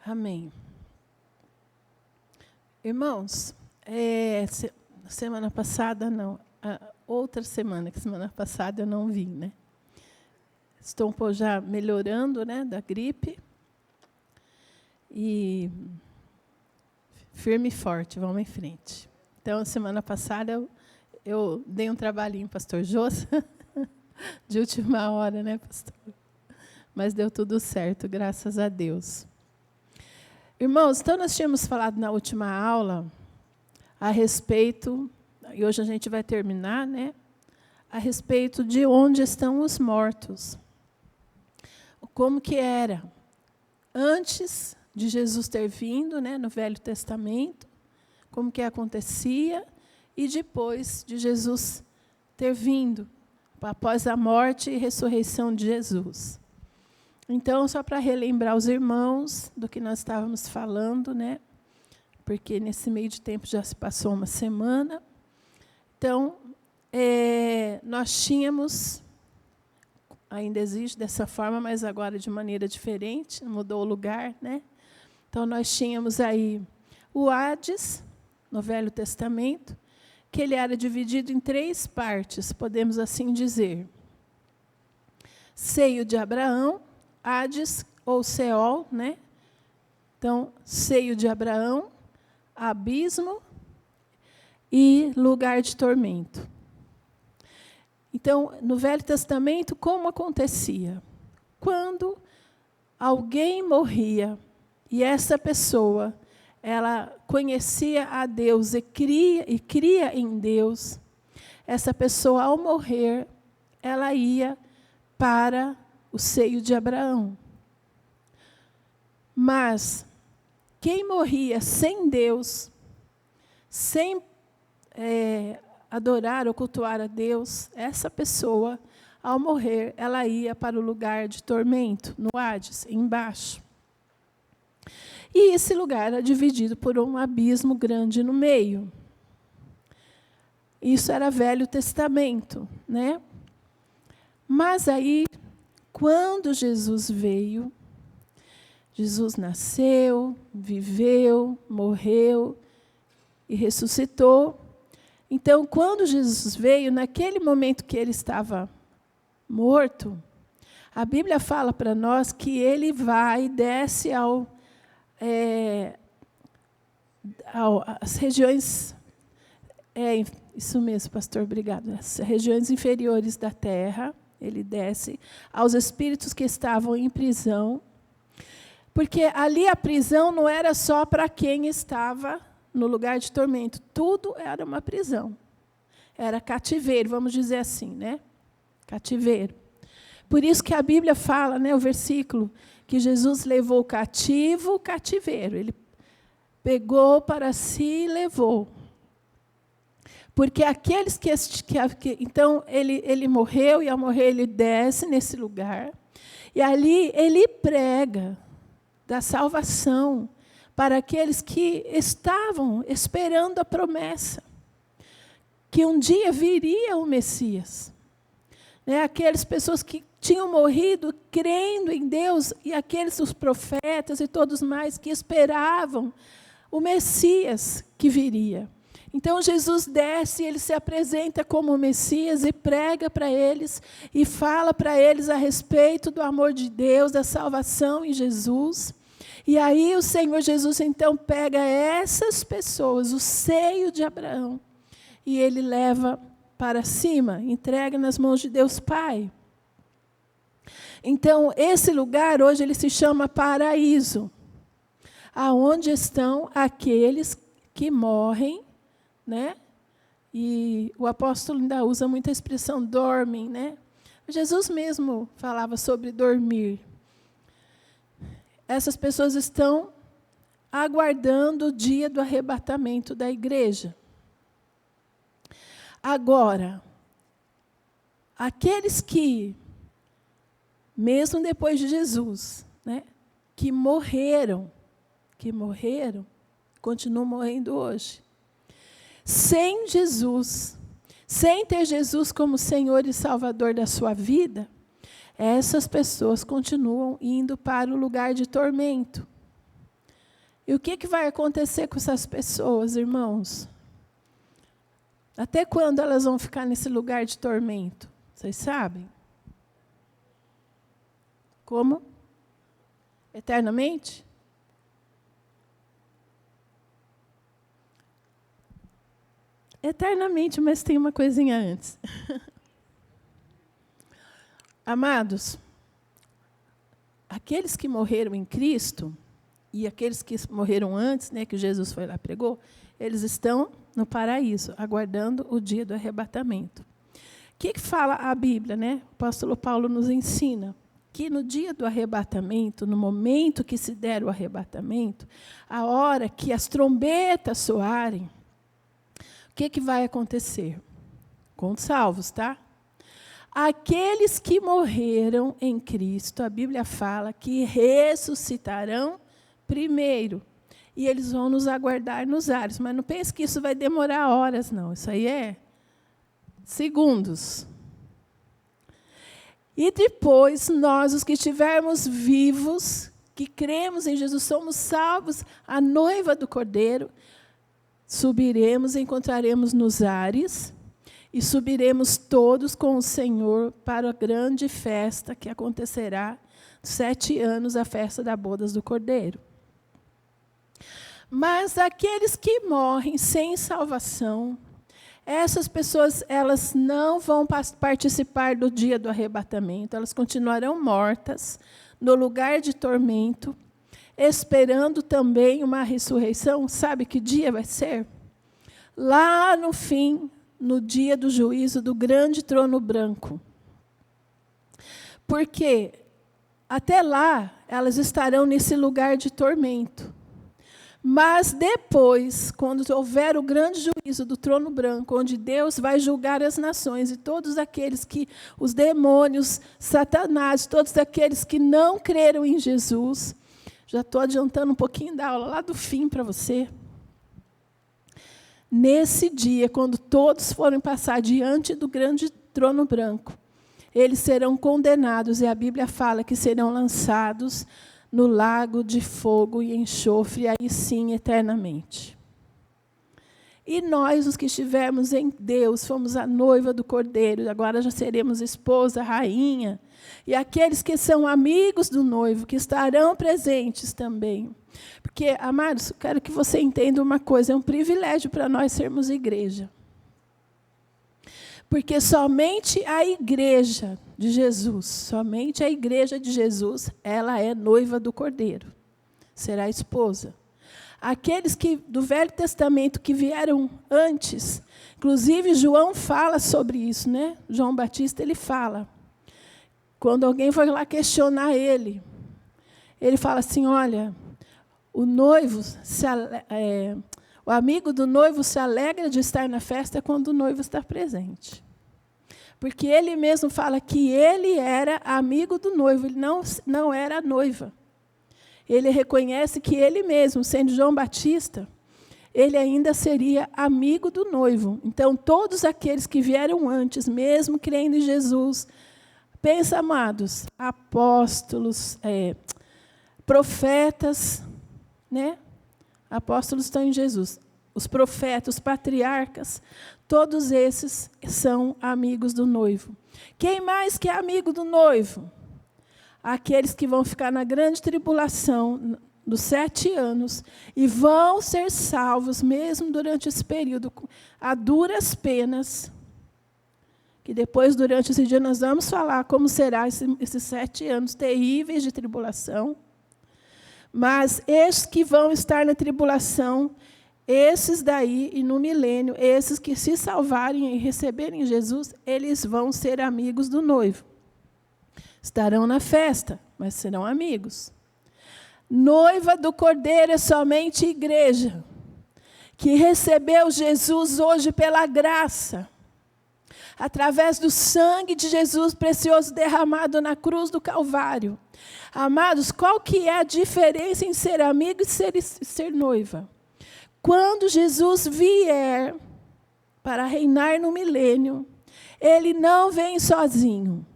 Amém. Irmãos, semana passada não, outra semana, que semana passada eu não vim, né? Estou um pouco já melhorando, né, da gripe. E firme e forte, vamos em frente. Então, semana passada eu dei um trabalhinho, pastor Josa, de última hora, né, pastor? Mas deu tudo certo, graças a Deus. Irmãos, então nós tínhamos falado na última aula a respeito, e hoje a gente vai terminar, né, a respeito de onde estão os mortos. Como que era antes de Jesus ter vindo, né, no Velho Testamento, como que acontecia, e depois de Jesus ter vindo, após a morte e ressurreição de Jesus. Então, só para relembrar os irmãos do que nós estávamos falando, né, porque nesse meio de tempo já se passou uma semana. Então, nós tínhamos, ainda existe dessa forma, mas agora de maneira diferente, mudou o lugar, né? Então, nós tínhamos aí o Hades, no Velho Testamento, que ele era dividido em 3 partes, podemos assim dizer. Seio de Abraão, Hades, ou Seol, né? Então, seio de Abraão, abismo e lugar de tormento. Então, no Velho Testamento, como acontecia? Quando alguém morria, e essa pessoa, ela conhecia a Deus e cria em Deus, essa pessoa, ao morrer, ela ia para o seio de Abraão. Mas quem morria sem Deus, sem adorar ou cultuar a Deus, essa pessoa, ao morrer, ela ia para o lugar de tormento, no Hades, embaixo. E esse lugar era dividido por um abismo grande no meio. Isso era Velho Testamento, né? Mas aí, quando Jesus veio, Jesus nasceu, viveu, morreu e ressuscitou. Então, quando Jesus veio, naquele momento que ele estava morto, a Bíblia fala para nós que ele vai e desce às regiões, isso mesmo, pastor, obrigado, as regiões inferiores da terra, ele desce aos espíritos que estavam em prisão, porque ali a prisão não era só para quem estava no lugar de tormento, tudo era uma prisão. Era cativeiro, vamos dizer assim, né? Cativeiro. Por isso que a Bíblia fala, né, o versículo, que Jesus levou o cativeiro. Ele pegou para si e levou. Porque aqueles que então, ele morreu, e ao morrer ele desce nesse lugar, e ali ele prega da salvação para aqueles que estavam esperando a promessa, que um dia viria o Messias. Né? Aquelas pessoas que tinham morrido crendo em Deus, e aqueles, os profetas e todos mais, que esperavam o Messias que viria. Então, Jesus desce, ele se apresenta como o Messias e prega para eles, e fala para eles a respeito do amor de Deus, da salvação em Jesus. E aí o Senhor Jesus, então, pega essas pessoas, o seio de Abraão, e ele leva para cima, entrega nas mãos de Deus Pai. Então, esse lugar, hoje, ele se chama paraíso, aonde estão aqueles que morrem, né? E o apóstolo ainda usa muita expressão dormem, né? Jesus mesmo falava sobre dormir. Essas pessoas estão aguardando o dia do arrebatamento da igreja. Agora, aqueles que, mesmo depois de Jesus, né, que morreram, continuam morrendo hoje. Sem Jesus, sem ter Jesus como Senhor e Salvador da sua vida, essas pessoas continuam indo para o lugar de tormento. E o que vai acontecer com essas pessoas, irmãos? Até quando elas vão ficar nesse lugar de tormento? Vocês sabem? Como? Eternamente? Eternamente, mas tem uma coisinha antes. Amados, aqueles que morreram em Cristo, e aqueles que morreram antes, né, que Jesus foi lá e pregou, eles estão no paraíso, aguardando o dia do arrebatamento. O que fala a Bíblia, né? O apóstolo Paulo nos ensina que no dia do arrebatamento, no momento que se der o arrebatamento, a hora que as trombetas soarem, o que vai acontecer? Com os salvos, tá? Aqueles que morreram em Cristo, a Bíblia fala que ressuscitarão primeiro. E eles vão nos aguardar nos ares. Mas não pense que isso vai demorar horas, não. Isso aí é segundos. E depois, nós, os que estivermos vivos, que cremos em Jesus, somos salvos, a noiva do Cordeiro, subiremos e encontraremos nos ares, e subiremos todos com o Senhor para a grande festa que acontecerá 7 anos, a festa das bodas do Cordeiro. Mas aqueles que morrem sem salvação, essas pessoas, elas não vão participar do dia do arrebatamento, elas continuarão mortas no lugar de tormento, esperando também uma ressurreição. Sabe que dia vai ser? Lá no fim, no dia do juízo do grande trono branco. Porque até lá, elas estarão nesse lugar de tormento. Mas depois, quando houver o grande juízo do trono branco, onde Deus vai julgar as nações e todos aqueles que, os demônios, Satanás, todos aqueles que não creram em Jesus, já estou adiantando um pouquinho da aula lá do fim para você. Nesse dia, quando todos forem passar diante do grande trono branco, eles serão condenados, e a Bíblia fala que serão lançados no lago de fogo e enxofre, aí sim, eternamente. E nós, os que estivermos em Deus, fomos a noiva do Cordeiro, agora já seremos esposa, rainha, e aqueles que são amigos do noivo, que estarão presentes também. Porque, amados, quero que você entenda uma coisa, é um privilégio para nós sermos igreja. Porque somente a igreja de Jesus, somente a igreja de Jesus, ela é noiva do Cordeiro, será esposa. Aqueles que do Velho Testamento que vieram antes, inclusive João fala sobre isso, né? João Batista, ele fala. Quando alguém foi lá questionar ele fala assim, olha, o amigo do noivo se alegra de estar na festa quando o noivo está presente. Porque ele mesmo fala que ele era amigo do noivo, ele não era a noiva. Ele reconhece que ele mesmo, sendo João Batista, ele ainda seria amigo do noivo. Então, todos aqueles que vieram antes, mesmo crendo em Jesus, pensa, amados, apóstolos, profetas, né? Apóstolos estão em Jesus. Os profetas, os patriarcas, todos esses são amigos do noivo. Quem mais que é amigo do noivo? Aqueles que vão ficar na grande tribulação dos 7 anos e vão ser salvos, mesmo durante esse período, a duras penas, que depois, durante esse dia, nós vamos falar como será esses 7 anos terríveis de tribulação. Mas esses que vão estar na tribulação, esses daí, e no milênio, esses que se salvarem e receberem Jesus, eles vão ser amigos do noivo. Estarão na festa, mas serão amigos. Noiva do Cordeiro é somente igreja, que recebeu Jesus hoje pela graça, através do sangue de Jesus precioso derramado na cruz do Calvário. Amados, qual que é a diferença em ser amigo e ser noiva? Quando Jesus vier para reinar no milênio, ele não vem sozinho.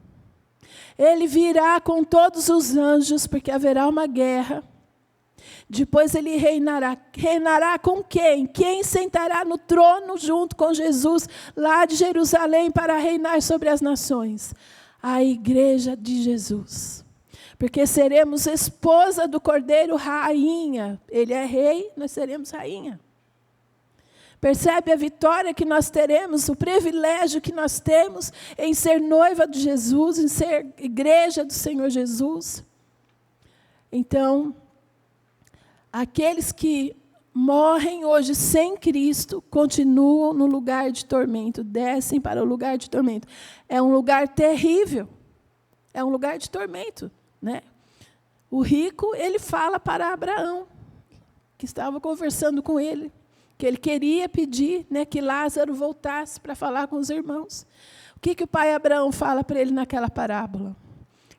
Ele virá com todos os anjos, porque haverá uma guerra. Depois ele reinará. Reinará com quem? Quem sentará no trono junto com Jesus, lá de Jerusalém, para reinar sobre as nações? A igreja de Jesus. Porque seremos esposa do Cordeiro, rainha. Ele é rei, nós seremos rainha. Percebe a vitória que nós teremos, o privilégio que nós temos em ser noiva de Jesus, em ser igreja do Senhor Jesus? Então, aqueles que morrem hoje sem Cristo continuam no lugar de tormento, descem para o lugar de tormento. É um lugar terrível, é um lugar de tormento, né? O rico, ele fala para Abraão, que estava conversando com ele, que ele queria pedir, né, que Lázaro voltasse para falar com os irmãos. O que o pai Abraão fala para ele naquela parábola?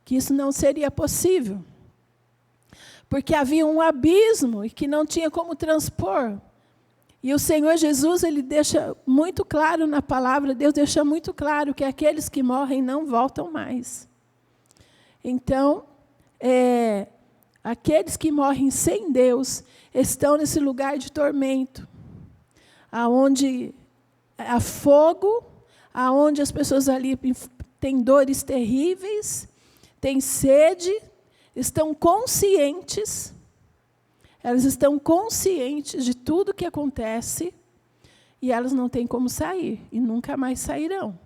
Que isso não seria possível. Porque havia um abismo e que não tinha como transpor. E o Senhor Jesus, ele deixa muito claro na palavra, Deus deixa muito claro que aqueles que morrem não voltam mais. Então, aqueles que morrem sem Deus estão nesse lugar de tormento, aonde há fogo, aonde as pessoas ali têm dores terríveis, têm sede, estão conscientes, elas estão conscientes de tudo que acontece e elas não têm como sair e nunca mais sairão.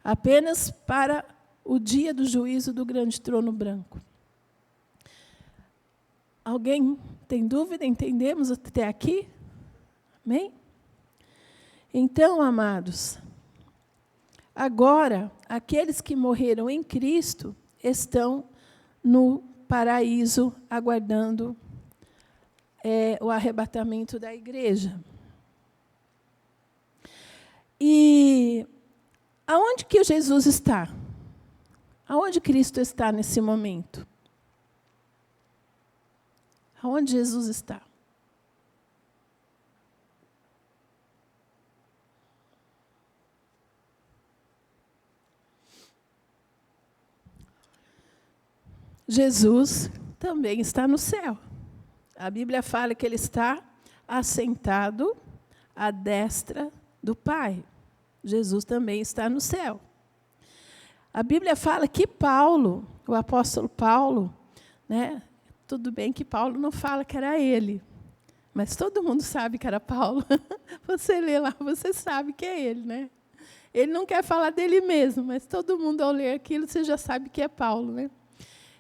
Apenas para o dia do juízo do grande trono branco. Alguém tem dúvida? Entendemos até aqui? Amém? Então, amados, agora, aqueles que morreram em Cristo estão no paraíso, aguardando o arrebatamento da igreja. E aonde que Jesus está? Aonde Cristo está nesse momento? Aonde Jesus está? Jesus também está no céu. A Bíblia fala que ele está assentado à destra do Pai. Jesus também está no céu. A Bíblia fala que Paulo, o apóstolo Paulo, né, tudo bem que Paulo não fala que era ele, mas todo mundo sabe que era Paulo. Você lê lá, você sabe que é ele, né? Ele não quer falar dele mesmo, mas todo mundo, ao ler aquilo, você já sabe que é Paulo, né?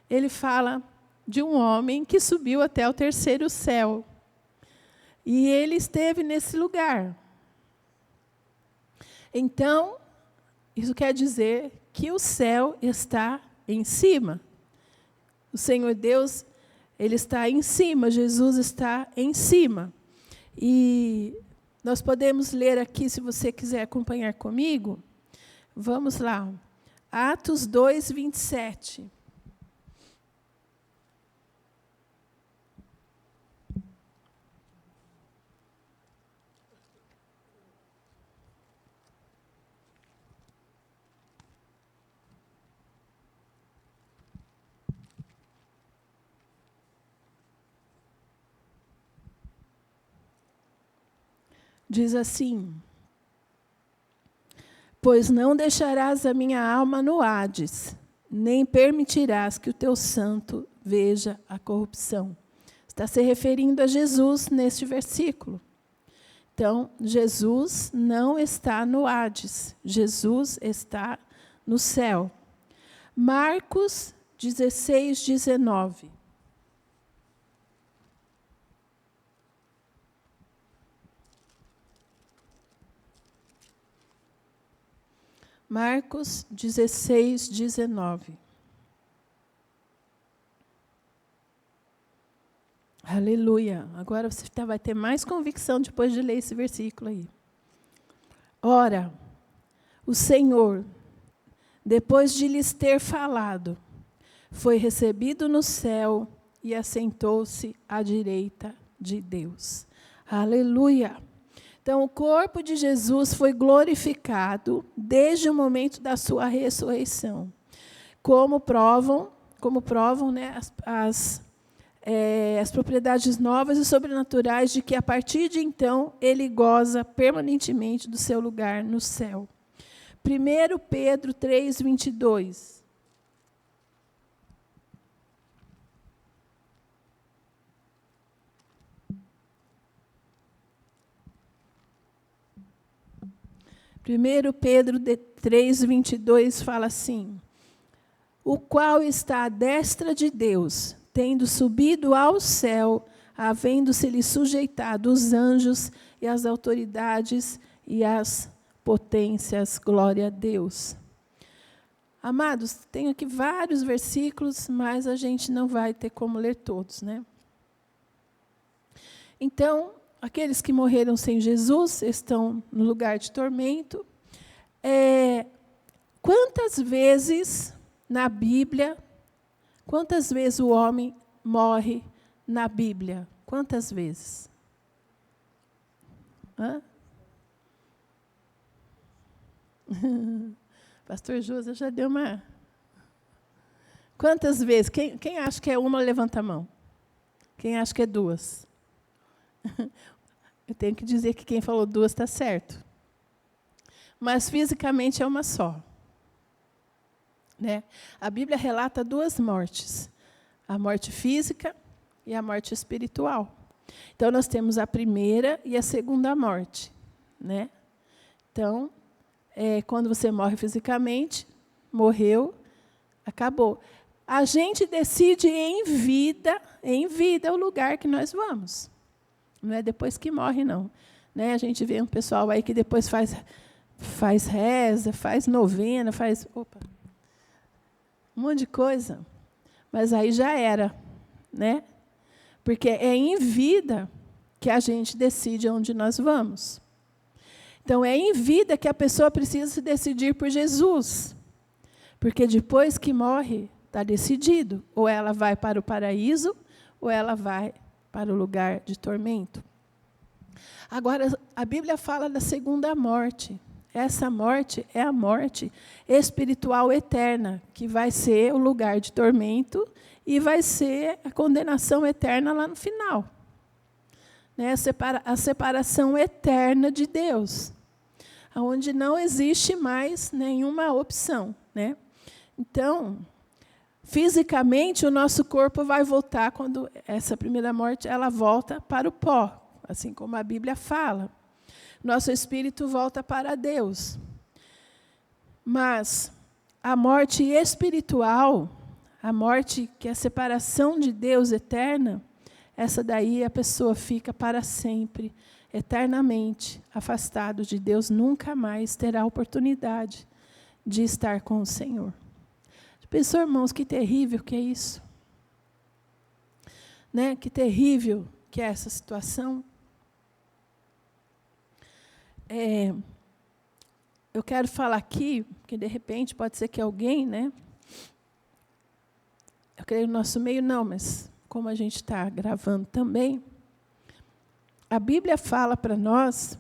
Ele fala de um homem que subiu até o terceiro céu. E ele esteve nesse lugar. Então, isso quer dizer que o céu está em cima. O Senhor Deus, ele está em cima, Jesus está em cima. E nós podemos ler aqui, se você quiser acompanhar comigo, vamos lá. Atos 2, 27. Diz assim: pois não deixarás a minha alma no Hades, nem permitirás que o teu santo veja a corrupção. Está se referindo a Jesus neste versículo. Então, Jesus não está no Hades, Jesus está no céu. Marcos 16, 19. Marcos 16, 19. Aleluia. Agora você vai ter mais convicção depois de ler esse versículo aí. Ora, o Senhor, depois de lhes ter falado, foi recebido no céu e assentou-se à direita de Deus. Aleluia. Então, o corpo de Jesus foi glorificado desde o momento da sua ressurreição. Como provam, né, as propriedades novas e sobrenaturais de que, a partir de então, ele goza permanentemente do seu lugar no céu. 1 Pedro 3, 22. Primeiro Pedro 3, 22 fala assim: o qual está à destra de Deus, tendo subido ao céu, havendo-se-lhe sujeitado os anjos e as autoridades e as potências. Glória a Deus. Amados, tenho aqui vários versículos, mas a gente não vai ter como ler todos, né? Então, aqueles que morreram sem Jesus estão no lugar de tormento. Quantas vezes na Bíblia, quantas vezes o homem morre na Bíblia? Quantas vezes? Hã? Pastor Josa já deu uma... Quantas vezes? Quem acha que é uma, levanta a mão. Quem acha que é duas? Eu tenho que dizer que quem falou duas está certo. Mas fisicamente é uma só. Né? A Bíblia relata duas mortes. A morte física e a morte espiritual. Então, nós temos a primeira e a segunda morte. Né? Então, quando você morre fisicamente, morreu, acabou. A gente decide em vida o lugar que nós vamos. Não é depois que morre, não. Né? A gente vê um pessoal aí que depois faz reza, faz novena, faz um monte de coisa. Mas aí já era. Né? Porque é em vida que a gente decide onde nós vamos. Então, é em vida que a pessoa precisa se decidir por Jesus. Porque depois que morre, está decidido. Ou ela vai para o paraíso, ou ela vai para o lugar de tormento. Agora, a Bíblia fala da segunda morte. Essa morte é a morte espiritual eterna, que vai ser o lugar de tormento e vai ser a condenação eterna lá no final. Né? A separação eterna de Deus, onde não existe mais nenhuma opção. Né? Então, fisicamente, o nosso corpo vai voltar, quando essa primeira morte, ela volta para o pó, assim como a Bíblia fala. Nosso espírito volta para Deus. Mas a morte espiritual, a morte que é a separação de Deus eterna, essa daí a pessoa fica para sempre, eternamente, afastado de Deus, nunca mais terá oportunidade de estar com o Senhor. Pensou, irmãos, que terrível que é isso? Né? Que terrível que é essa situação. Eu quero falar aqui, porque de repente pode ser que alguém, né? Eu creio no nosso meio não, mas como a gente está gravando também, a Bíblia fala para nós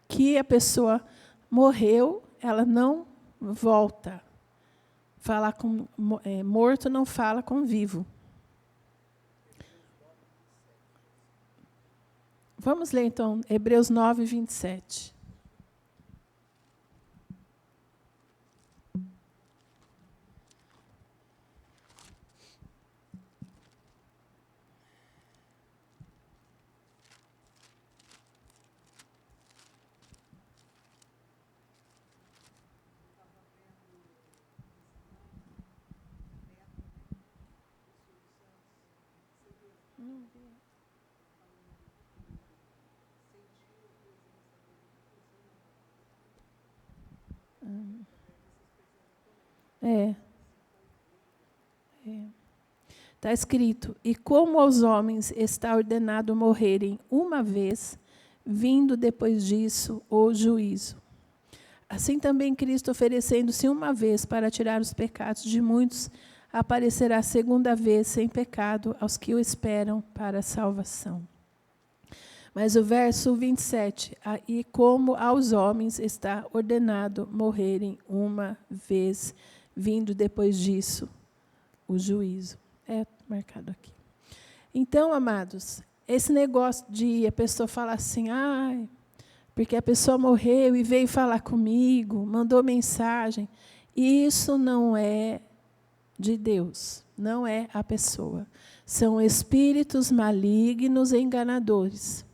que a pessoa morreu, ela não volta. Falar com morto não fala com vivo. Vamos ler, então, Hebreus 9, 27. Está escrito: e como aos homens está ordenado morrerem uma vez, vindo depois disso o juízo. Assim também Cristo, oferecendo-se uma vez para tirar os pecados de muitos, aparecerá segunda vez sem pecado aos que o esperam para a salvação. Mas o verso 27, e como aos homens está ordenado morrerem uma vez, vindo depois disso o juízo. É marcado aqui. Então, amados, esse negócio de a pessoa falar assim, porque a pessoa morreu e veio falar comigo, mandou mensagem, isso não é de Deus, não é a pessoa. São espíritos malignos e enganadores,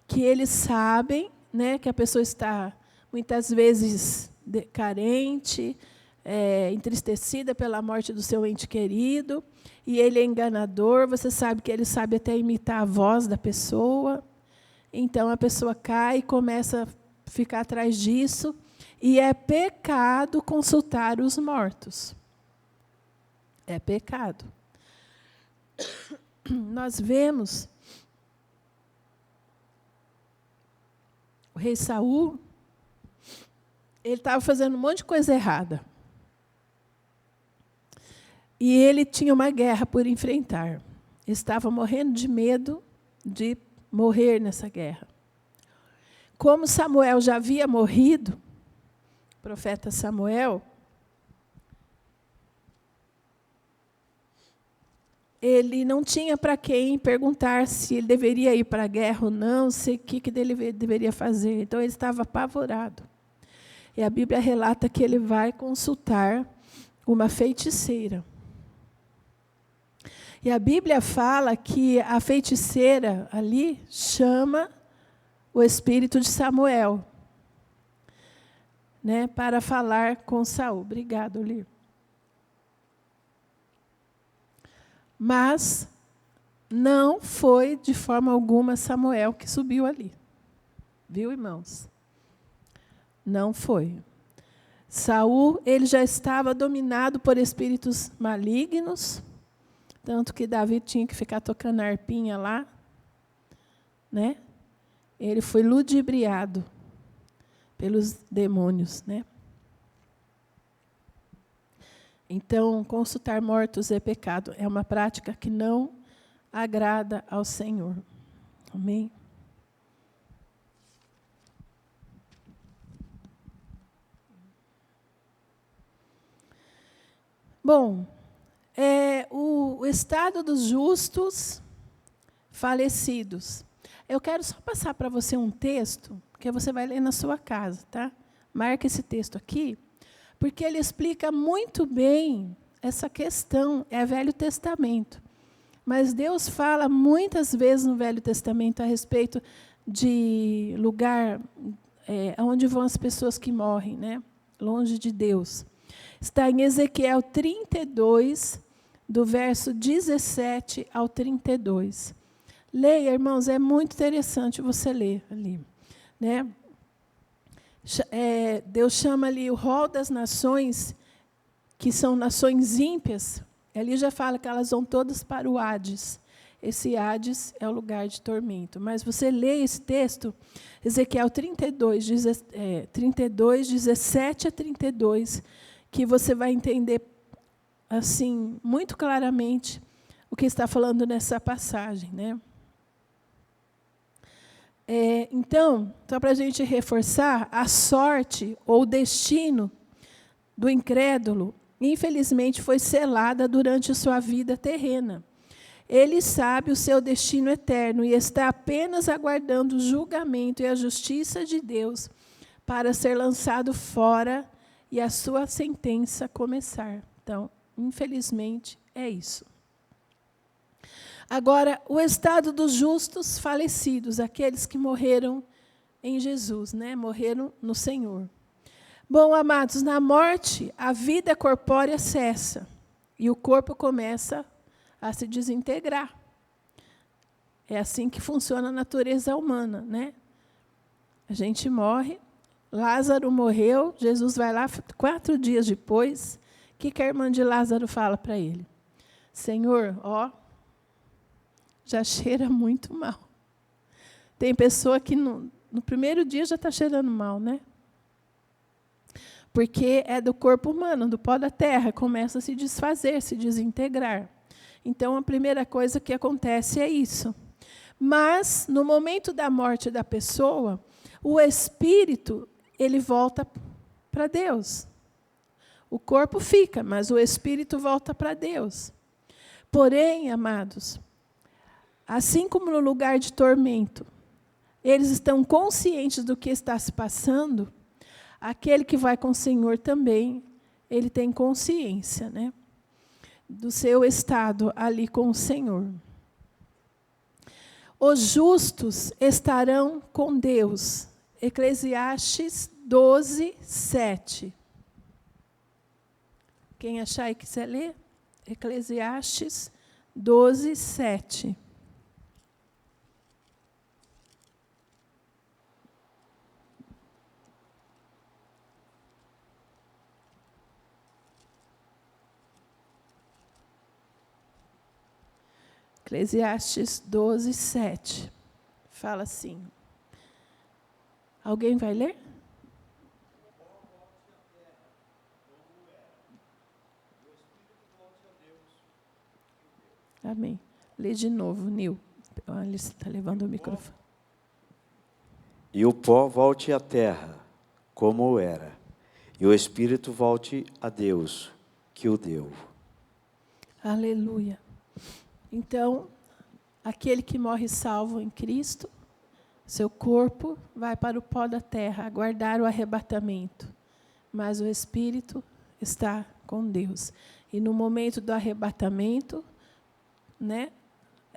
que eles sabem, né, que a pessoa está, muitas vezes, carente, entristecida pela morte do seu ente querido, e ele é enganador, você sabe que ele sabe até imitar a voz da pessoa. Então, a pessoa cai e começa a ficar atrás disso, e é pecado consultar os mortos. É pecado. Nós vemos o rei Saul, ele estava fazendo um monte de coisa errada. E ele tinha uma guerra por enfrentar. Estava morrendo de medo de morrer nessa guerra. Como Samuel já havia morrido, o profeta Samuel, ele não tinha para quem perguntar se ele deveria ir para a guerra ou não, o que ele deveria fazer. Então, ele estava apavorado. E a Bíblia relata que ele vai consultar uma feiticeira. E a Bíblia fala que a feiticeira ali chama o espírito de Samuel, né, para falar com Saul. Obrigado, Lir. Mas não foi de forma alguma Samuel que subiu ali. Viu, irmãos? Não foi. Saul, ele já estava dominado por espíritos malignos, tanto que Davi tinha que ficar tocando a harpinha lá, né? Ele foi ludibriado pelos demônios, né? Então, consultar mortos é pecado, é uma prática que não agrada ao Senhor. Amém? Bom, o estado dos justos falecidos. Eu quero só passar para você um texto, que você vai ler na sua casa, tá? Marca esse texto aqui, porque ele explica muito bem essa questão, é Velho Testamento. Mas Deus fala muitas vezes no Velho Testamento a respeito de lugar onde vão as pessoas que morrem, né? Longe de Deus. Está em Ezequiel 32, do verso 17 ao 32. Leia, irmãos, é muito interessante você ler ali, né? Deus chama ali o rol das nações, que são nações ímpias. Ali já fala que elas vão todas para o Hades. Esse Hades é o lugar de tormento. Mas você lê esse texto, Ezequiel 32, 17 a 32, que você vai entender assim muito claramente o que está falando nessa passagem, né? Então, só para a gente reforçar, a sorte ou o destino do incrédulo, infelizmente, foi selada durante sua vida terrena. Ele sabe o seu destino eterno e está apenas aguardando o julgamento e a justiça de Deus para ser lançado fora e a sua sentença começar. Então, infelizmente, é isso. Agora, o estado dos justos falecidos, aqueles que morreram em Jesus, né? Morreram no Senhor. Bom, amados, na morte, a vida corpórea cessa e o corpo começa a se desintegrar. É assim que funciona a natureza humana, né? A gente morre, Lázaro morreu, Jesus vai lá 4 dias depois. O que a irmã de Lázaro fala para ele? Senhor, já cheira muito mal. Tem pessoa que no primeiro dia já está cheirando mal, né? Porque é do corpo humano, do pó da terra, começa a se desfazer, se desintegrar. Então, a primeira coisa que acontece é isso. Mas, no momento da morte da pessoa, o espírito, ele volta para Deus. O corpo fica, mas o espírito volta para Deus. Porém, amados, Assim como no lugar de tormento, eles estão conscientes do que está se passando, aquele que vai com o Senhor também, ele tem consciência, né, do seu estado ali com o Senhor. Os justos estarão com Deus. Eclesiastes 12, 7. Quem achar e quiser ler? Eclesiastes 12, 7. Eclesiastes 12, 7. Fala assim. Alguém vai ler? Amém. Lê de novo, Nil. Ele está levando o microfone. E o pó volte à terra, como era, e o espírito volte a Deus, que o deu. Aleluia. Então, aquele que morre salvo em Cristo, seu corpo vai para o pó da terra, aguardar o arrebatamento. Mas o espírito está com Deus. E no momento do arrebatamento, né,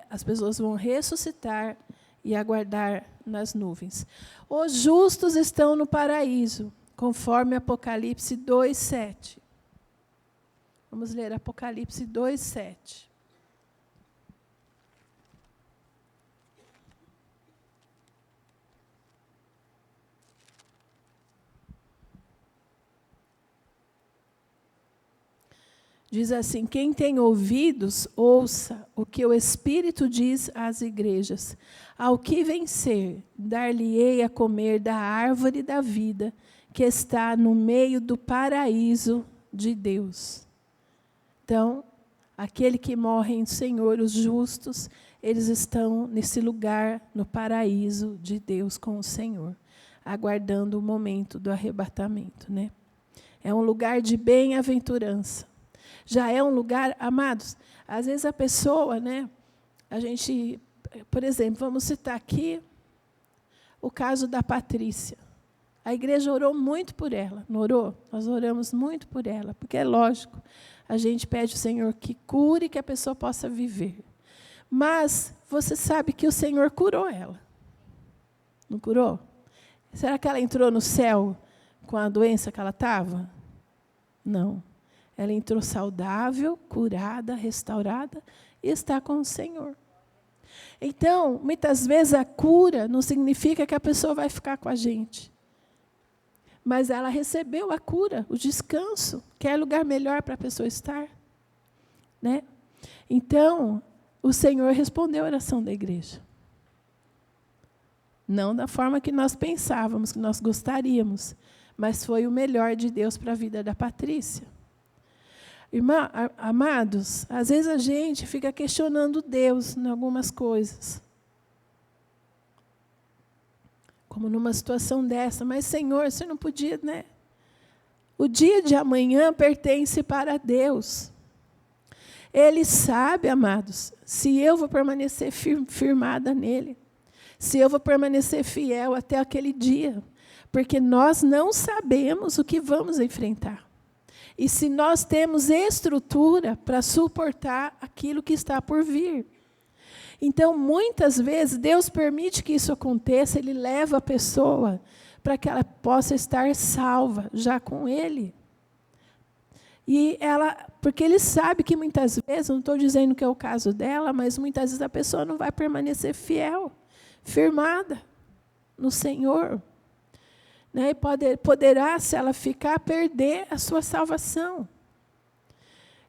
as pessoas vão ressuscitar e aguardar nas nuvens. Os justos estão no paraíso, conforme Apocalipse 2, 7. Vamos ler Apocalipse 2, 7. Diz assim: quem tem ouvidos, ouça o que o Espírito diz às igrejas. Ao que vencer, dar-lhe-ei a comer da árvore da vida, que está no meio do paraíso de Deus. Então, aquele que morre em Senhor, os justos, eles estão nesse lugar, no paraíso de Deus com o Senhor, aguardando o momento do arrebatamento, né? É um lugar de bem-aventurança. Já é um lugar, amados, às vezes a pessoa, né, a gente, por exemplo, vamos citar aqui o caso da Patrícia. A igreja orou muito por ela, não orou? Nós oramos muito por ela, porque é lógico, a gente pede ao Senhor que cure, que a pessoa possa viver. Mas você sabe que o Senhor curou ela. Não curou? Será que ela entrou no céu com a doença que ela estava? Não. Ela entrou saudável, curada, restaurada e está com o Senhor. Então, muitas vezes a cura não significa que a pessoa vai ficar com a gente. Mas ela recebeu a cura, o descanso, que é lugar melhor para a pessoa estar, né? Então, o Senhor respondeu a oração da igreja. Não da forma que nós pensávamos, que nós gostaríamos, mas foi o melhor de Deus para a vida da Patrícia. Irmã, amados, às vezes a gente fica questionando Deus em algumas coisas. Como numa situação dessa. Mas, Senhor, você não podia, né? O dia de amanhã pertence para Deus. Ele sabe, amados, se eu vou permanecer firmada nele. Se eu vou permanecer fiel até aquele dia. Porque nós não sabemos o que vamos enfrentar. E se nós temos estrutura para suportar aquilo que está por vir. Então, muitas vezes, Deus permite que isso aconteça, Ele leva a pessoa para que ela possa estar salva, já com Ele. E ela, porque Ele sabe que muitas vezes, não estou dizendo que é o caso dela, mas muitas vezes a pessoa não vai permanecer fiel, firmada no Senhor. Né, e poderá, se ela ficar, perder a sua salvação.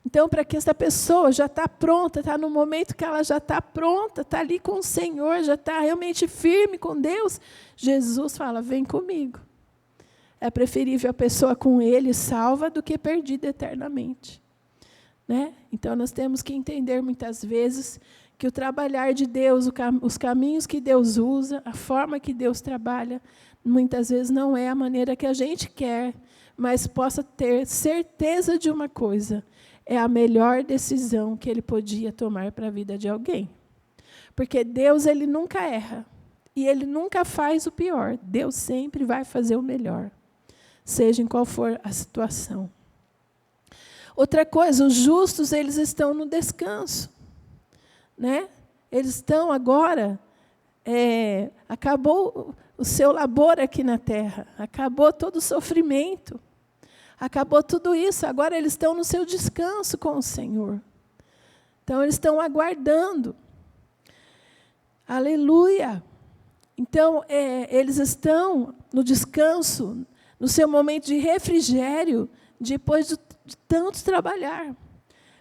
Então, para que essa pessoa já está pronta, está no momento que ela já está pronta, está ali com o Senhor, já está realmente firme com Deus, Jesus fala, vem comigo. É preferível a pessoa com Ele salva do que perdida eternamente. Né? Então, nós temos que entender muitas vezes que o trabalhar de Deus, os caminhos que Deus usa, a forma que Deus trabalha, muitas vezes não é a maneira que a gente quer, mas possa ter certeza de uma coisa, é a melhor decisão que Ele podia tomar para a vida de alguém. Porque Deus, ele nunca erra. E ele nunca faz o pior. Deus sempre vai fazer o melhor, seja em qual for a situação. Outra coisa, os justos, eles estão no descanso. Né? Eles estão agora, acabou o seu labor aqui na terra, acabou todo o sofrimento, acabou tudo isso, agora eles estão no seu descanso com o Senhor. Então, eles estão aguardando. Aleluia! Então, eles estão no descanso, no seu momento de refrigério, depois de tanto trabalhar.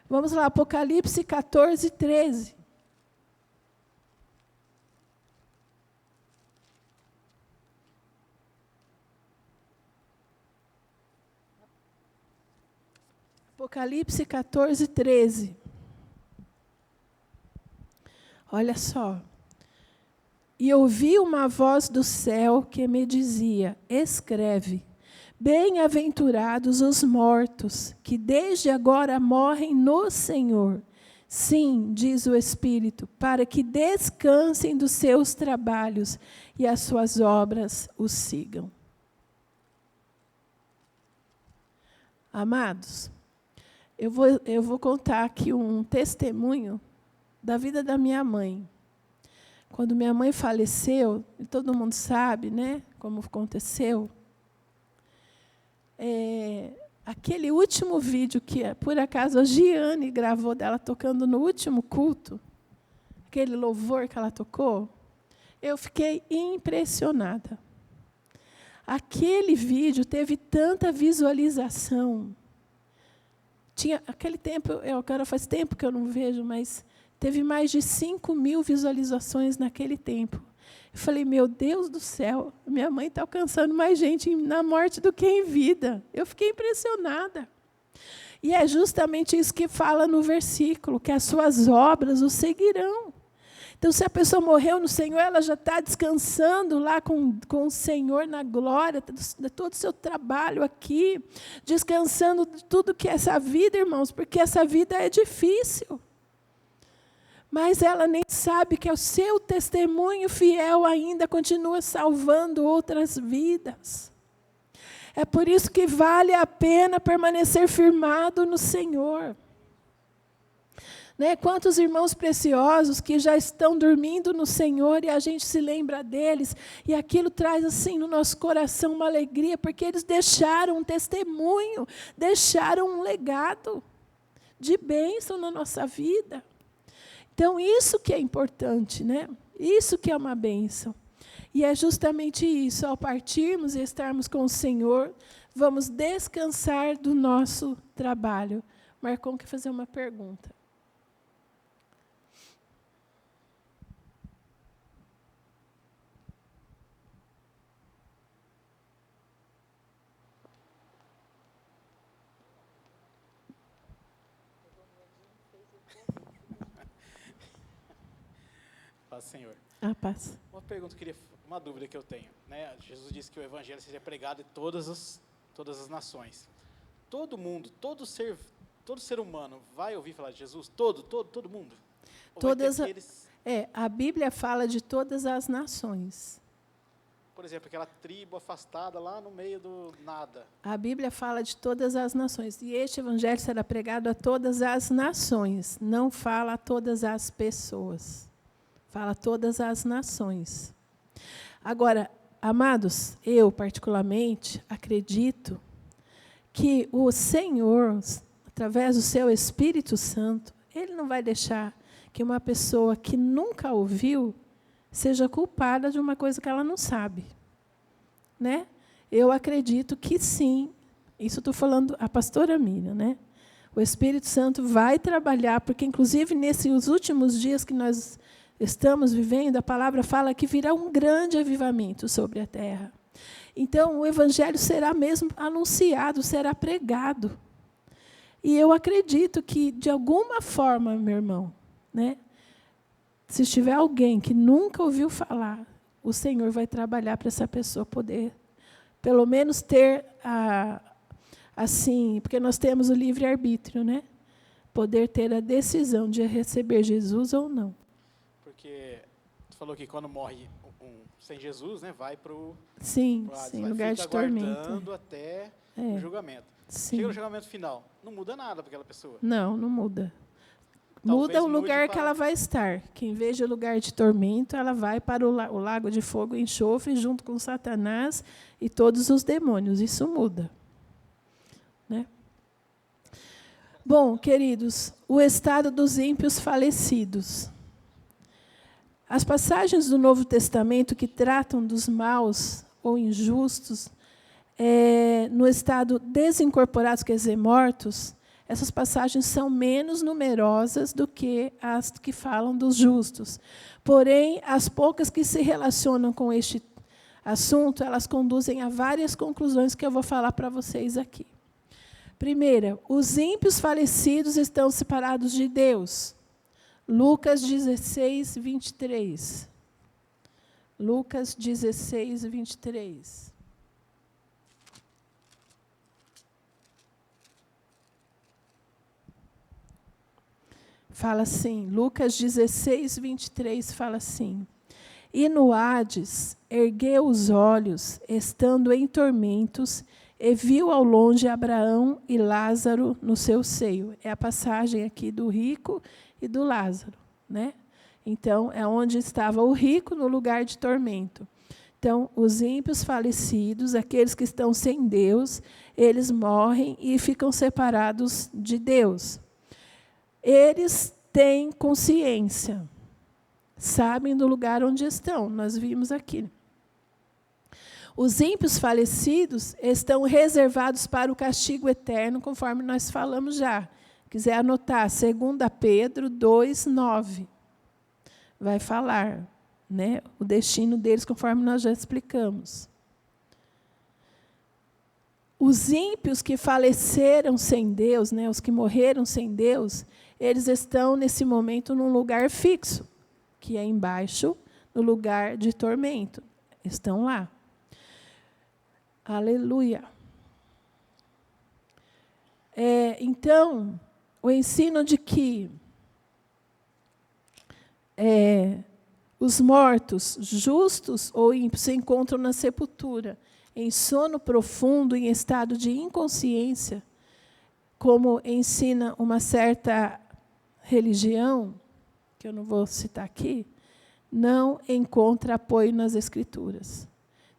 Vamos lá, Apocalipse 14, 13. Apocalipse 14, 13. Olha só. E ouvi uma voz do céu que me dizia: escreve, bem-aventurados os mortos, que desde agora morrem no Senhor. Sim, diz o Espírito, para que descansem dos seus trabalhos e as suas obras os sigam. Amados, eu vou contar aqui um testemunho da vida da minha mãe. Quando minha mãe faleceu, e todo mundo sabe, né, como aconteceu, aquele último vídeo que, por acaso, a Giane gravou dela tocando no último culto, aquele louvor que ela tocou, eu fiquei impressionada. Aquele vídeo teve tanta visualização. Aquele tempo, agora faz tempo que eu não vejo, mas teve mais de 5.000 visualizações naquele tempo. Eu falei, meu Deus do céu, minha mãe está alcançando mais gente na morte do que em vida. Eu fiquei impressionada. E é justamente isso que fala no versículo, que as suas obras o seguirão. Então, se a pessoa morreu no Senhor, ela já está descansando lá com o Senhor na glória, de todo o seu trabalho aqui, descansando de tudo que é essa vida, irmãos, porque essa vida é difícil. Mas ela nem sabe que o seu testemunho fiel ainda continua salvando outras vidas. É por isso que vale a pena permanecer firmado no Senhor. Né? Quantos irmãos preciosos que já estão dormindo no Senhor e a gente se lembra deles, e aquilo traz assim no nosso coração uma alegria, porque eles deixaram um testemunho, deixaram um legado de bênção na nossa vida. Então, isso que é importante, né? Isso que é uma bênção. E é justamente isso, ao partirmos e estarmos com o Senhor, vamos descansar do nosso trabalho. Marcon quer fazer uma pergunta. Paz, Senhor. Paz. Uma dúvida que eu tenho, né? Jesus disse que o evangelho seja pregado em todas as nações. Todo mundo, todo ser humano vai ouvir falar de Jesus? Todo mundo? A Bíblia fala de todas as nações. Por exemplo, aquela tribo afastada lá no meio do nada. A Bíblia fala de todas as nações. E este evangelho será pregado a todas as nações. Não fala a todas as pessoas. Fala a todas as nações. Agora, amados, eu particularmente acredito que o Senhor, através do seu Espírito Santo, Ele não vai deixar que uma pessoa que nunca ouviu seja culpada de uma coisa que ela não sabe. Né? Eu acredito que sim. Isso estou falando a pastora Miriam, né? O Espírito Santo vai trabalhar, porque, inclusive, nesses últimos dias que nós estamos vivendo, a palavra fala que virá um grande avivamento sobre a terra. Então, o evangelho será mesmo anunciado, será pregado. E eu acredito que, de alguma forma, meu irmão, né, se estiver alguém que nunca ouviu falar, o Senhor vai trabalhar para essa pessoa poder, pelo menos, ter assim, porque nós temos o livre-arbítrio, né? Poder ter a decisão de receber Jesus ou não. porque tu falou que quando morre sem Jesus, né, vai para o Sim, Hades, sim, vai, lugar fica de tormento. aguardando até o julgamento. Sim. Chega no julgamento final, não muda nada para aquela pessoa. Não, não muda. Talvez Muda o lugar mude que ela vai estar. Que, em vez de lugar de tormento, ela vai para o lago de fogo e enxofre, junto com Satanás e todos os demônios. Isso muda. Né? Bom, queridos, o estado dos ímpios falecidos. As passagens do Novo Testamento que tratam dos maus ou injustos, no estado desincorporados, quer dizer, mortos, essas passagens são menos numerosas do que as que falam dos justos. Porém, as poucas que se relacionam com este assunto, elas conduzem a várias conclusões que eu vou falar para vocês aqui. Primeira, os ímpios falecidos estão separados de Deus. Lucas 16, 23. Lucas 16, 23. Fala assim, Lucas 16, 23, fala assim: E no Hades ergueu os olhos, estando em tormentos, e viu ao longe Abraão e Lázaro no seu seio. É a passagem aqui do rico e do Lázaro, né? Então, é onde estava o rico no lugar de tormento. Então, os ímpios falecidos, aqueles que estão sem Deus, eles morrem e ficam separados de Deus. Eles têm consciência, sabem do lugar onde estão, nós vimos aqui. Os ímpios falecidos estão reservados para o castigo eterno, conforme nós falamos já. Quiser anotar, 2 Pedro 2, 9. Vai falar, né, o destino deles, conforme nós já explicamos. Os ímpios que faleceram sem Deus, né, os que morreram sem Deus, eles estão, nesse momento, num lugar fixo, que é embaixo, no lugar de tormento. Estão lá. Aleluia. Então, o ensino de que os mortos, justos ou ímpios, se encontram na sepultura, em sono profundo, em estado de inconsciência, como ensina uma certa religião, que eu não vou citar aqui, não encontra apoio nas Escrituras.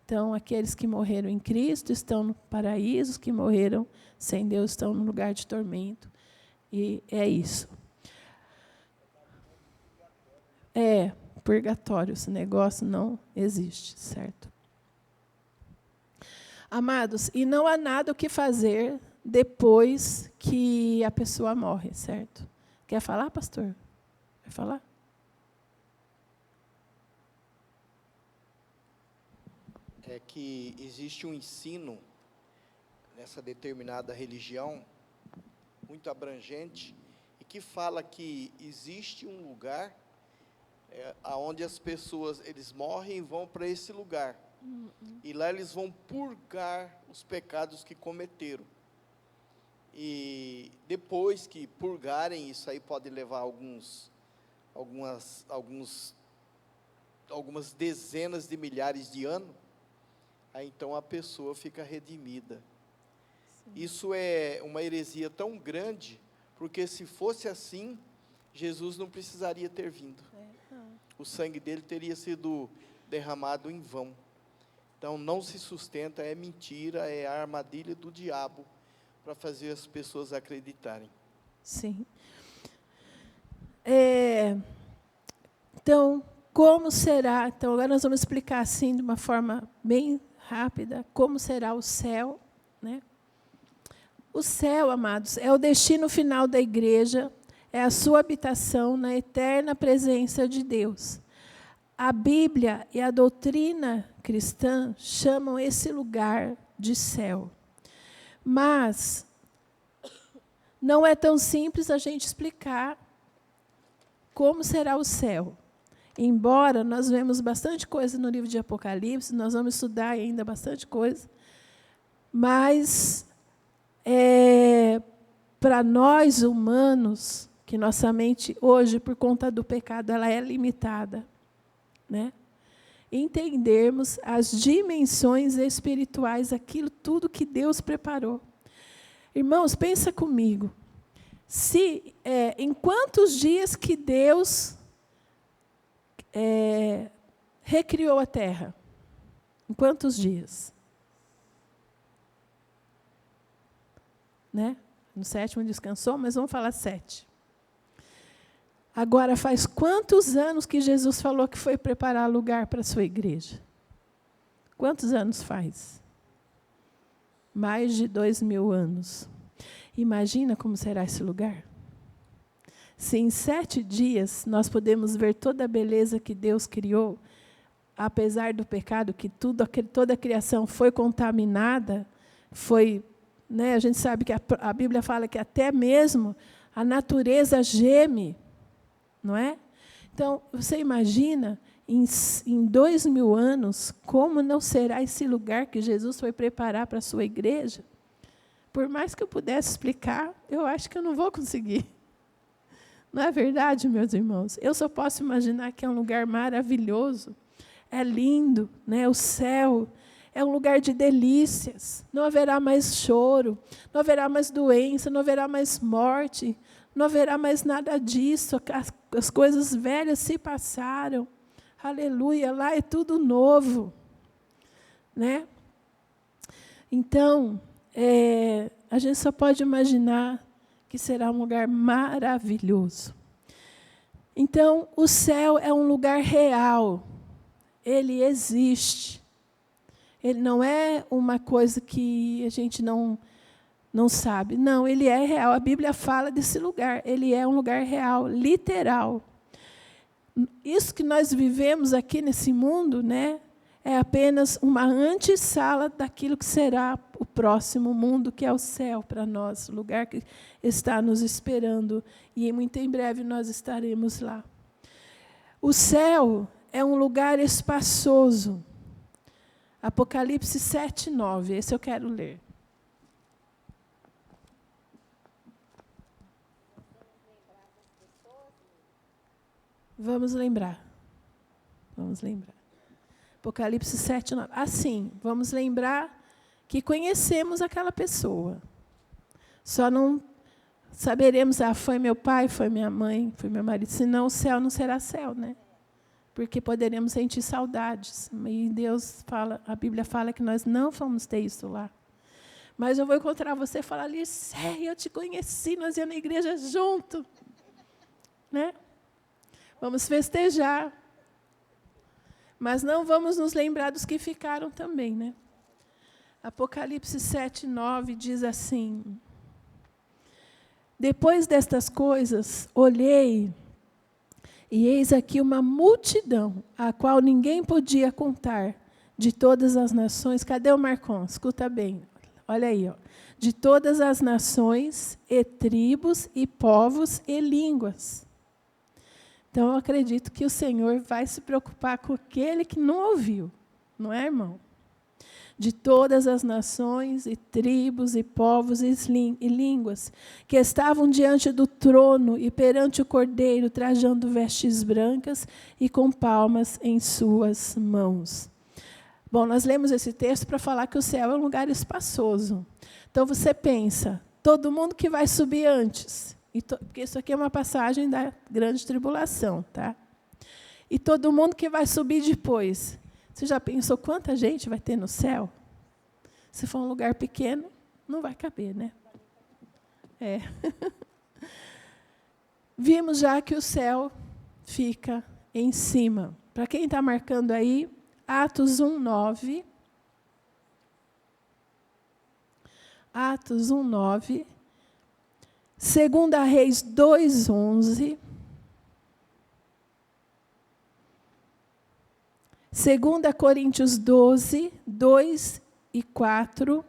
Então, aqueles que morreram em Cristo estão no paraíso, os que morreram sem Deus estão no lugar de tormento. E é isso. Purgatório, esse negócio não existe, certo? Amados, e não há nada o que fazer depois que a pessoa morre, certo? Quer falar, pastor? Vai falar? É que existe um ensino nessa determinada religião muito abrangente e que fala que existe um lugar aonde as pessoas eles morrem e vão para esse lugar e lá eles vão purgar os pecados que cometeram. E depois que purgarem, isso aí pode levar algumas dezenas de milhares de anos, aí então a pessoa fica redimida. Sim. Isso é uma heresia tão grande, porque se fosse assim, Jesus não precisaria ter vindo. O sangue dele teria sido derramado em vão. Então não se sustenta, é mentira, é a armadilha do diabo, para fazer as pessoas acreditarem. Sim. Então, como será? Então, agora nós vamos explicar assim, de uma forma bem rápida, como será o céu. Né? O céu, amados, é o destino final da igreja, é a sua habitação na eterna presença de Deus. A Bíblia e a doutrina cristã chamam esse lugar de céu. Mas não é tão simples a gente explicar como será o céu. Embora nós vemos bastante coisa no livro de Apocalipse, nós vamos estudar ainda bastante coisa, mas para nós humanos que nossa mente, hoje, por conta do pecado, ela é limitada, né? Entendermos as dimensões espirituais, aquilo tudo que Deus preparou. Irmãos, pensa comigo. Em quantos dias que Deus recriou a terra? Em quantos dias? Né? No 7º descansou, mas vamos falar 7. Agora, faz quantos anos que Jesus falou que foi preparar lugar para a sua igreja? Quantos anos faz? Mais de 2000 anos. Imagina como será esse lugar? Se em 7 dias nós podemos ver toda a beleza que Deus criou, apesar do pecado, que toda a criação foi contaminada, a gente sabe que a Bíblia fala que até mesmo a natureza geme, não é? Então, você imagina, em 2000 anos, como não será esse lugar que Jesus foi preparar para a sua igreja? Por mais que eu pudesse explicar, eu acho que eu não vou conseguir. Não é verdade, meus irmãos? Eu só posso imaginar que é um lugar maravilhoso, é lindo, né? O céu é um lugar de delícias. Não haverá mais choro, não haverá mais doença, não haverá mais morte, não haverá mais nada disso. As coisas velhas se passaram. Aleluia, lá é tudo novo, né? Então, a gente só pode imaginar que será um lugar maravilhoso. Então, o céu é um lugar real. Ele existe. Ele não é uma coisa que a gente não sabe. Não, ele é real. A Bíblia fala desse lugar. Ele é um lugar real, literal. Isso que nós vivemos aqui nesse mundo, né, é apenas uma antessala daquilo que será o próximo mundo, que é o céu para nós, o lugar que está nos esperando. E muito em breve nós estaremos lá. O céu é um lugar espaçoso. Apocalipse 7:9, esse eu quero ler. Vamos lembrar. Apocalipse 7:9. Assim, vamos lembrar que conhecemos aquela pessoa. Só não saberemos, foi meu pai, foi minha mãe, foi meu marido, senão o céu não será céu, né? Porque poderemos sentir saudades. E Deus fala, a Bíblia fala que nós não vamos ter isso lá. Mas eu vou encontrar você e falar, Licéia, eu te conheci, nós íamos na igreja junto. Né? Vamos festejar. Mas não vamos nos lembrar dos que ficaram também. Né? Apocalipse 7:9 diz assim: depois destas coisas, olhei, e eis aqui uma multidão, a qual ninguém podia contar, de todas as nações. Cadê o Marcon? Escuta bem. Olha aí. Ó. De todas as nações, e tribos, e povos, e línguas. Então, eu acredito que o Senhor vai se preocupar com aquele que não ouviu. Não é, irmão? De todas as nações, e tribos, e povos, e línguas, que estavam diante do trono e perante o Cordeiro, trajando vestes brancas e com palmas em suas mãos. Bom, nós lemos esse texto para falar que o céu é um lugar espaçoso. Então, você pensa, todo mundo que vai subir antes, porque isso aqui é uma passagem da grande tribulação, tá? E todo mundo que vai subir depois. Você já pensou quanta gente vai ter no céu? Se for um lugar pequeno, não vai caber, né? Vimos já que o céu fica em cima. Para quem está marcando aí, Atos 1:9. Atos 1:9. 2 Reis 2:11. 2 Coríntios 12, 2 e 4.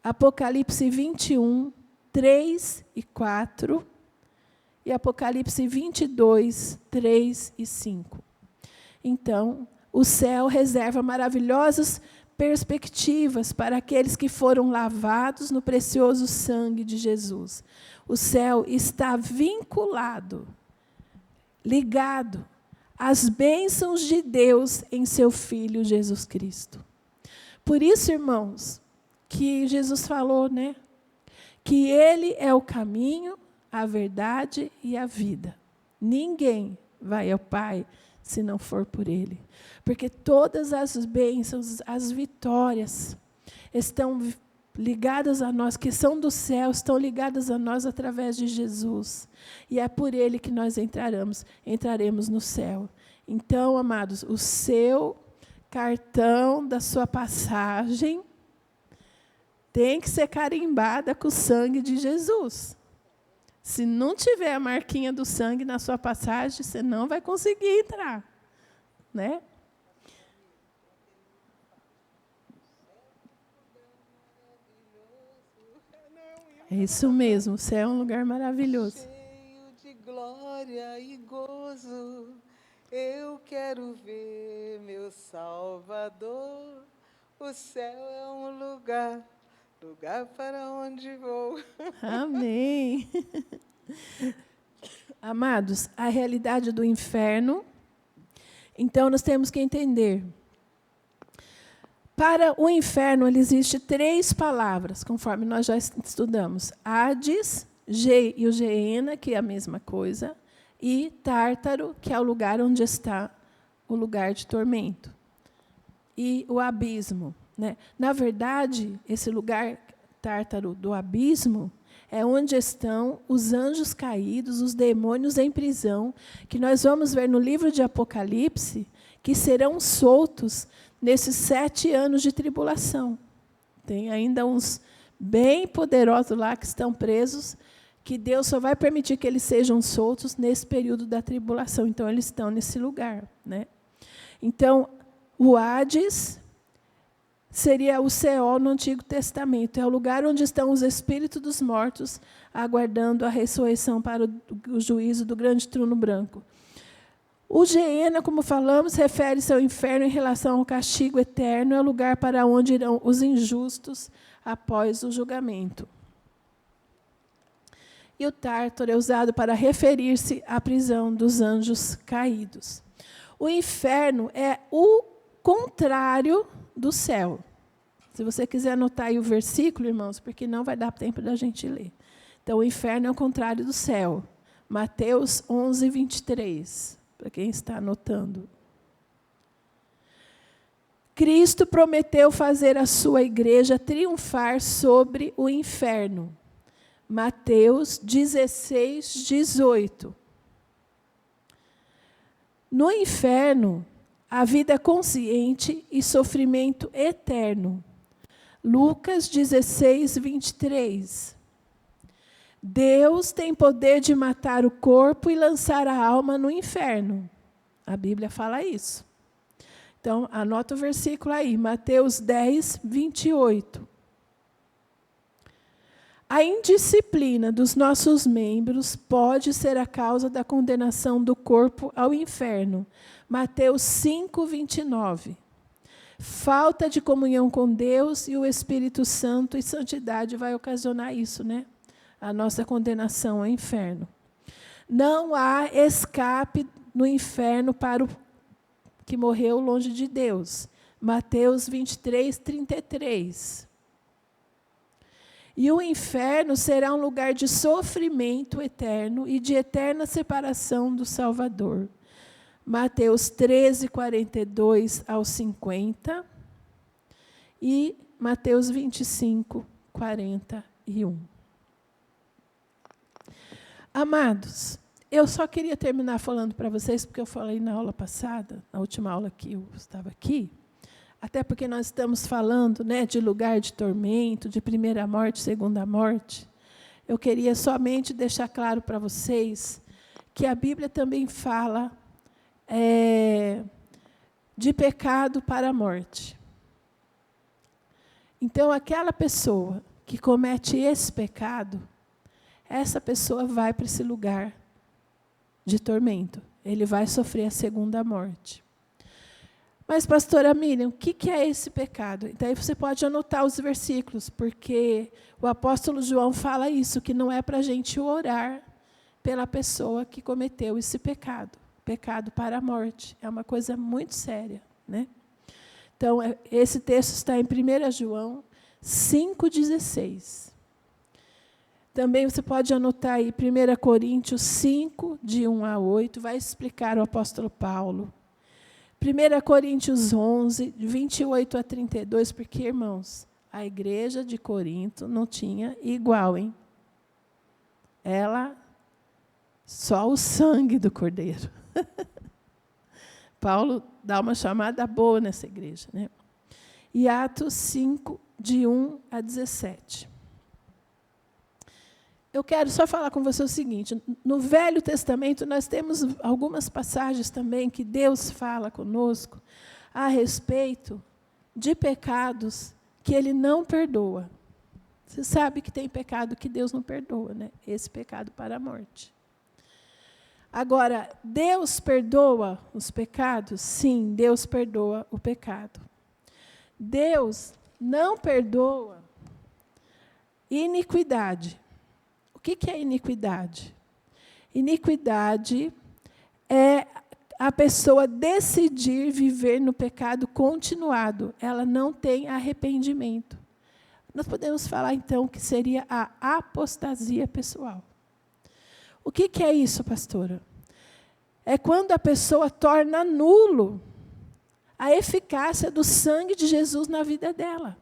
Apocalipse 21, 3 e 4. E Apocalipse 22, 3 e 5. Então, o céu reserva maravilhosas perspectivas para aqueles que foram lavados no precioso sangue de Jesus. O céu está vinculado, ligado às bênçãos de Deus em seu Filho Jesus Cristo. Por isso, irmãos, que Jesus falou, né? Que Ele é o caminho, a verdade e a vida. Ninguém vai ao Pai se não for por Ele. Porque todas as bênçãos, as vitórias, estão ligadas a nós, que são do céu, estão ligadas a nós através de Jesus. E é por Ele que nós entraremos no céu. Então, amados, o seu cartão da sua passagem tem que ser carimbada com o sangue de Jesus. Se não tiver a marquinha do sangue na sua passagem, você não vai conseguir entrar, né? É isso mesmo, o céu é um lugar maravilhoso. Cheio de glória e gozo, eu quero ver meu Salvador. O céu é um lugar para onde vou. Amém. Amados, a realidade do inferno, então nós temos que entender. Para o inferno, existem 3 palavras, conforme nós já estudamos. Hades, e o Geena, que é a mesma coisa, e Tártaro, que é o lugar onde está o lugar de tormento. E o abismo, né? Na verdade, esse lugar Tártaro do abismo é onde estão os anjos caídos, os demônios em prisão, que nós vamos ver no livro de Apocalipse, que serão soltos nesses 7 anos de tribulação. Tem ainda uns bem poderosos lá que estão presos, que Deus só vai permitir que eles sejam soltos nesse período da tribulação. Então, eles estão nesse lugar, né? Então, o Hades seria o Seol no Antigo Testamento. É o lugar onde estão os espíritos dos mortos, aguardando a ressurreição para o juízo do grande trono branco. O Geena, como falamos, refere-se ao inferno em relação ao castigo eterno, é o lugar para onde irão os injustos após o julgamento. E o Tártaro é usado para referir-se à prisão dos anjos caídos. O inferno é o contrário do céu. Se você quiser anotar aí o versículo, irmãos, porque não vai dar tempo da gente ler. Então, o inferno é o contrário do céu. Mateus 11, 23. Para quem está anotando. Cristo prometeu fazer a sua igreja triunfar sobre o inferno. Mateus 16, 18. No inferno, a vida consciente e sofrimento eterno. Lucas 16, 23. Deus tem poder de matar o corpo e lançar a alma no inferno. A Bíblia fala isso. Então, anota o versículo aí, Mateus 10, 28. A indisciplina dos nossos membros pode ser a causa da condenação do corpo ao inferno. Mateus 5, 29. Falta de comunhão com Deus e o Espírito Santo e santidade vai ocasionar isso, né? A nossa condenação ao inferno. Não há escape no inferno para o que morreu longe de Deus. Mateus 23, 33. E o inferno será um lugar de sofrimento eterno e de eterna separação do Salvador. Mateus 13, 42 ao 50. E Mateus 25, 41. Amados, eu só queria terminar falando para vocês, porque eu falei na aula passada, na última aula que eu estava aqui, até porque nós estamos falando, né, de lugar de tormento, de primeira morte, segunda morte. Eu queria somente deixar claro para vocês que a Bíblia também fala de pecado para a morte. Então, aquela pessoa que comete esse pecado, essa pessoa vai para esse lugar de tormento. Ele vai sofrer a segunda morte. Mas, pastora Miriam, o que é esse pecado? Daí você pode anotar os versículos, porque o apóstolo João fala isso, que não é para a gente orar pela pessoa que cometeu esse pecado. Pecado para a morte. É uma coisa muito séria, né? Então, esse texto está em 1 João 5,16. Também você pode anotar aí 1 Coríntios 5, de 1 a 8, vai explicar o apóstolo Paulo. 1 Coríntios 11, de 28 a 32, porque, irmãos, a igreja de Corinto não tinha igual, hein? Ela, só o sangue do Cordeiro. Paulo dá uma chamada boa nessa igreja, né? E Atos 5, de 1 a 17. Eu quero só falar com você o seguinte, no Velho Testamento nós temos algumas passagens também que Deus fala conosco a respeito de pecados que Ele não perdoa. Você sabe que tem pecado que Deus não perdoa, né? Esse pecado para a morte. Agora, Deus perdoa os pecados? Sim, Deus perdoa o pecado. Deus não perdoa iniquidade. O que é iniquidade? Iniquidade é a pessoa decidir viver no pecado continuado. Ela não tem arrependimento. Nós podemos falar, então, que seria a apostasia pessoal. O que é isso, pastora? É quando a pessoa torna nulo a eficácia do sangue de Jesus na vida dela.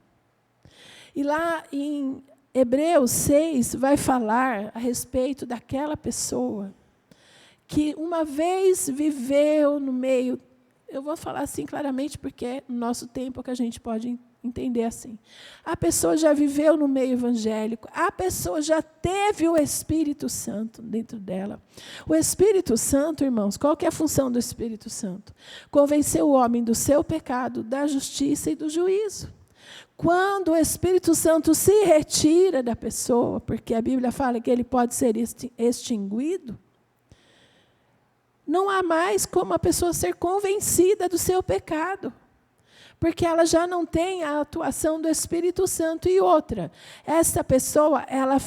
E lá em Hebreus 6 vai falar a respeito daquela pessoa que uma vez viveu no meio, eu vou falar assim claramente porque é no nosso tempo que a gente pode entender assim. A pessoa já viveu no meio evangélico, a pessoa já teve o Espírito Santo dentro dela. O Espírito Santo, irmãos, qual que é a função do Espírito Santo? Convencer o homem do seu pecado, da justiça e do juízo. Quando o Espírito Santo se retira da pessoa, porque a Bíblia fala que ele pode ser extinguido, não há mais como a pessoa ser convencida do seu pecado, porque ela já não tem a atuação do Espírito Santo. E outra, essa pessoa, ela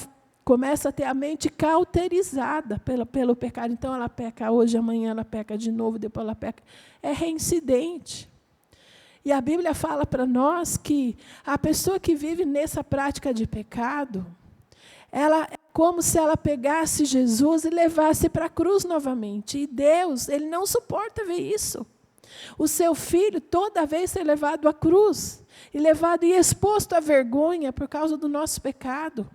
começa a ter a mente cauterizada pelo pecado. Então, ela peca hoje, amanhã ela peca de novo, depois ela peca. É reincidente. E a Bíblia fala para nós que a pessoa que vive nessa prática de pecado, ela é como se ela pegasse Jesus e levasse para a cruz novamente. E Deus, Ele não suporta ver isso. O seu filho, toda vez, ser levado à cruz, e levado e exposto à vergonha por causa do nosso pecado.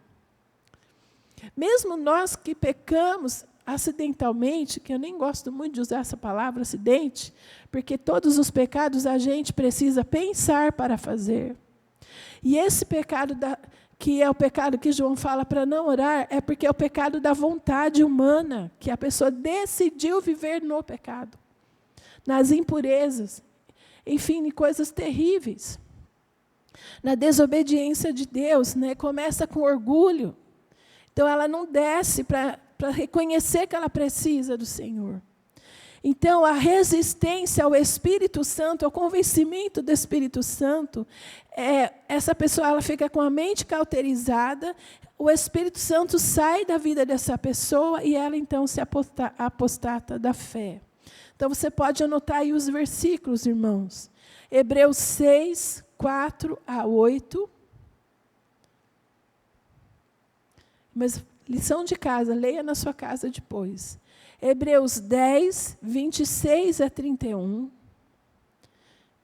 Mesmo nós que pecamos acidentalmente, que eu nem gosto muito de usar essa palavra, acidente, porque todos os pecados a gente precisa pensar para fazer. E esse pecado, que é o pecado que João fala para não orar, é porque é o pecado da vontade humana, que a pessoa decidiu viver no pecado, nas impurezas, enfim, em coisas terríveis. Na desobediência de Deus, né, começa com orgulho. Então, ela não desce para reconhecer que ela precisa do Senhor. Então, a resistência ao Espírito Santo, ao convencimento do Espírito Santo, essa pessoa ela fica com a mente cauterizada, o Espírito Santo sai da vida dessa pessoa e ela, então, se apostata da fé. Então, você pode anotar aí os versículos, irmãos. Hebreus 6, 4 a 8. Mas lição de casa, leia na sua casa depois. Hebreus 10, 26 a 31.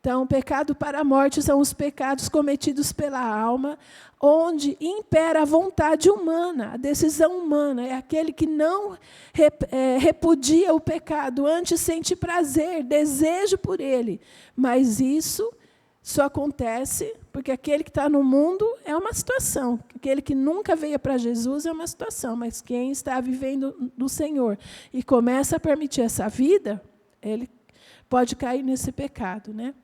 Então, pecado para a morte são os pecados cometidos pela alma, onde impera a vontade humana, a decisão humana. É aquele que não repudia o pecado, antes sente prazer, desejo por ele. Mas isso só acontece porque aquele que está no mundo é uma situação. Aquele que nunca veio para Jesus é uma situação. Mas quem está vivendo do Senhor e começa a permitir essa vida, ele pode cair nesse pecado, né?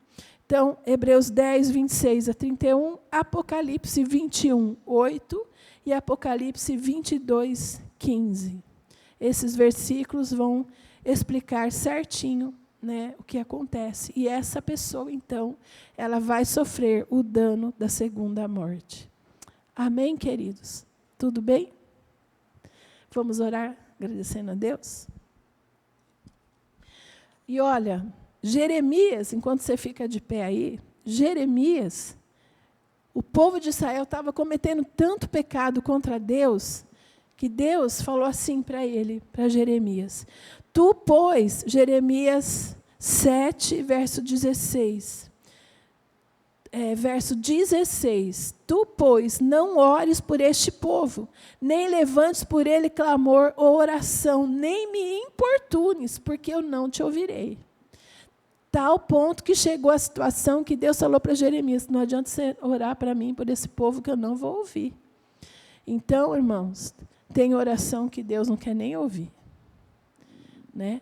Então, Hebreus 10, 26 a 31, Apocalipse 21, 8 e Apocalipse 22, 15. Esses versículos vão explicar certinho né, o que acontece. E essa pessoa, então, ela vai sofrer o dano da segunda morte. Amém, queridos? Tudo bem? Vamos orar agradecendo a Deus? E olha, Jeremias, enquanto você fica de pé aí, Jeremias, o povo de Israel estava cometendo tanto pecado contra Deus, que Deus falou assim para ele, para Jeremias: tu, pois, Jeremias 7, verso 16. Verso 16, tu, pois, não ores por este povo, nem levantes por ele clamor ou oração, nem me importunes, porque eu não te ouvirei. Tal ponto que chegou a situação que Deus falou para Jeremias: não adianta você orar para mim, por esse povo, que eu não vou ouvir. Então, irmãos, tem oração que Deus não quer nem ouvir, né?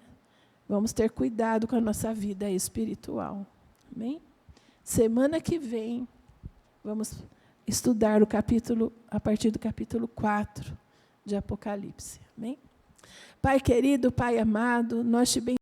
Vamos ter cuidado com a nossa vida espiritual. Amém? Semana que vem, vamos estudar a partir do capítulo 4 de Apocalipse. Amém? Pai querido, Pai amado, nós te